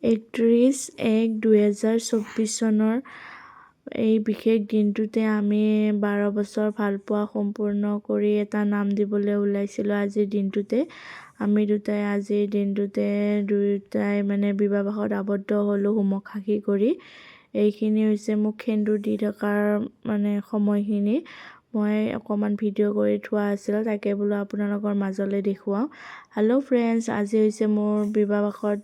31/1/2024 চনৰ এই বিশেষ দিনটোতে আমি 12 বছৰ ভালপোৱা সম্পূৰ্ণ কৰি এটা নাম দিবলৈ ওলাইছিলোঁ। আজিৰ দিনটোতে আমি দুয়োটাই মানে বিবাহত আবদ্ধ হ'লোঁ হোমক সাক্ষী কৰি। এইখিনি হৈছে মোক সেন্দুৰ দি থকাৰ মানে সময়খিনি। মই অকণমান ভিডিঅ' কৰি থোৱা আছিল, তাকে বোলো আপোনালোকৰ মাজলৈ দেখুৱাওঁ। হেল্ল' ফ্ৰেণ্ডছ, আজি হৈছে মোৰ বিবাহত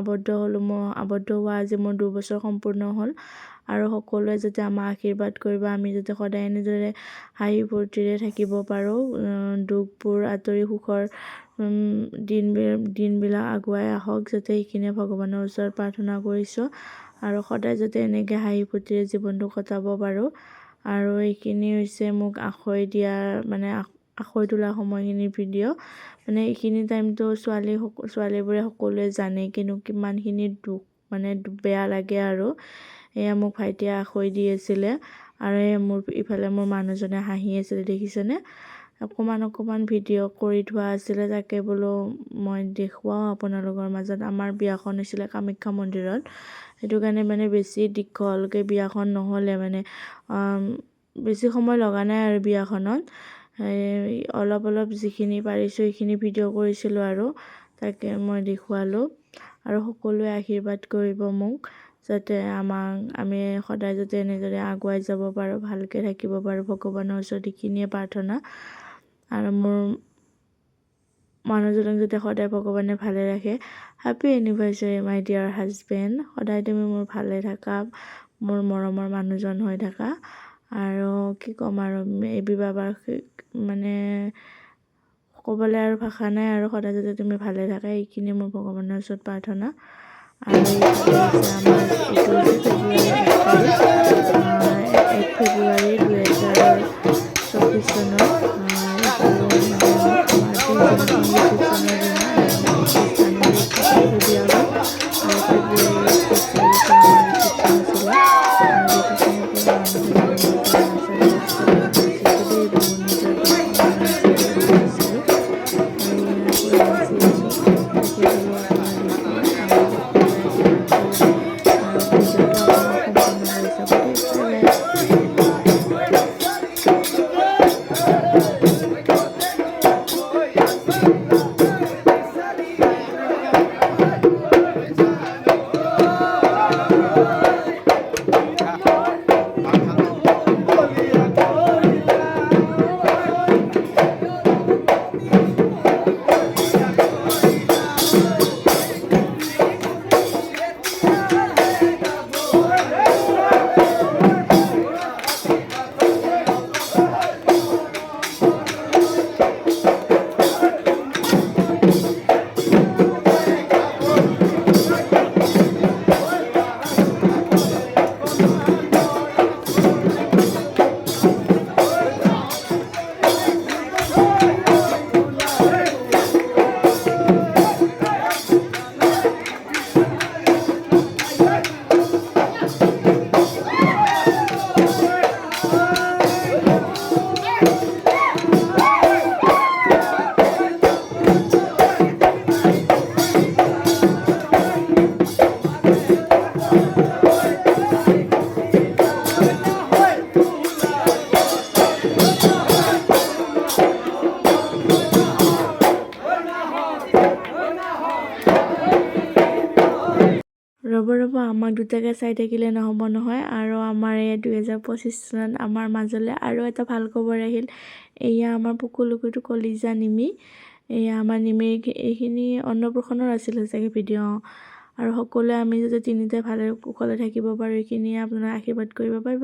আবদ্ধ হ'লোঁ। মই আবদ্ধ হোৱা আজি মোৰ 2 বছৰ সম্পূৰ্ণ হ'ল। আৰু সকলোৱে যাতে আমাক আশীৰ্বাদ কৰিব, আমি যাতে সদায় এনেদৰে হাঁহি ফূৰ্তিৰে থাকিব পাৰোঁ, দুখবোৰ আঁতৰি সুখৰ দিনবিলাক আগুৱাই আহক, যাতে সেইখিনিয়ে ভগৱানৰ ওচৰত প্ৰাৰ্থনা কৰিছোঁ। আৰু সদায় যাতে এনেকৈ হাঁহি ফূৰ্তিৰে জীৱনটো কটাব পাৰোঁ। আৰু এইখিনি হৈছে মোক আখৈ দিয়াৰ মানে আখৈ তোলা সময়খিনিৰ ভিডিঅ'। মানে এইখিনি টাইমটো ছোৱালীবোৰে সকলোৱে জানে কিন্তু কিমানখিনি দুখ মানে বেয়া লাগে। আৰু এয়া মোক ভাইটিয়ে আখৈ দি আছিলে আৰু ইফালে মোৰ মানুহজনে হাঁহি আছিলে, দেখিছেনে? অকণমান ভিডিঅ' কৰি থোৱা আছিলে, তাকে বোলো মই দেখুৱাওঁ আপোনালোকৰ মাজত। আমাৰ বিয়াখন হৈছিলে কামাখ্যা মন্দিৰত, সেইটো কাৰণে মানে বেছি দীঘলকৈ বিয়াখন নহ'লে, মানে বেছি সময় লগা নাই আৰু বিয়াখনত। অলপ যিখিনি পাৰিছোঁ সেইখিনি ভিডিঅ' কৰিছিলোঁ আৰু তাকে মই দেখুৱালোঁ। আৰু সকলোৱে আশীৰ্বাদ কৰিব মোক, যাতে আমি সদায় যাতে এনেদৰে আগুৱাই যাব পাৰোঁ, ভালকৈ থাকিব পাৰোঁ, ভগৱানৰ ওচৰত এইখিনিয়ে প্ৰাৰ্থনা। আৰু মোৰ মানুহজনক যাতে সদায় ভগৱানে ভালে ৰাখে। হেপী এনিভাৰ্চাৰী মাই ডিয়াৰ হাজবেণ্ড। সদায় তুমি মোৰ ভালে থাকা, মোৰ মৰমৰ মানুহজন হৈ থাকা। আৰু কি ক'ম আৰু এই বিবাহবাৰ্ষিক মানে ক'বলৈ আৰু ভাষা নাই। আৰু সদায় যাতে তুমি ভালে থাকা, এইখিনি মোৰ ভগৱানৰ ওচৰত প্ৰাৰ্থনা। আৰু এইফালে হৈছে আমাৰ এইটো হৈছে ফেব্ৰুৱাৰী 1 ফেব্ৰুৱাৰী 2024 চনৰ। এইটো মানে আমাৰ 3জনকৰ ৰিচিপশ্যনৰ দিনা, আৰু আমাক 21 জানুৱাৰীত কাপোৰটো দিয়া হ'ল। আৰু ফেব্ৰুৱাৰী 21 তাৰিখে আমাৰ ৰিচিপশ্যন আছিলে। আৰু দেখিছেনে পুৰা মানুহজনে আৰু মই পুৰা নাচা নাচিছিলোঁ দেই, মোৰ নিজৰ বিয়াখন মই নিজে নাচিছিলোঁ। আৰু এয়া পুৰা নাচি আছোঁ, তাকে বোলো অকণমান দেখুৱাওঁ। আৰু সকলোৱে আশীৰ্বাদ কৰিব আৰু ভিডিঅ'টো আপোনালোক সম্পূৰ্ণ কৰি চাব দেই। Bye bye. ৰ'ব আমাক দুটাকে চাই থাকিলে নহ'ব নহয়। আৰু আমাৰ এই 2025 চনত আমাৰ মাজলৈ আৰু এটা ভাল খবৰ আহিল। এয়া আমাৰ পুকুলুকুটো কলিজা নিমি। এয়া আমাৰ নিমিৰ এইখিনি অন্নপ্ৰসন্নৰ আছিলে চাগে ভিডিঅ'। আৰু সকলোৱে আমি যাতে তিনিটাই ভালে কুশলে থাকিব পাৰোঁ, এইখিনিয়ে আপোনাক আশীৰ্বাদ কৰিব পাৰিব।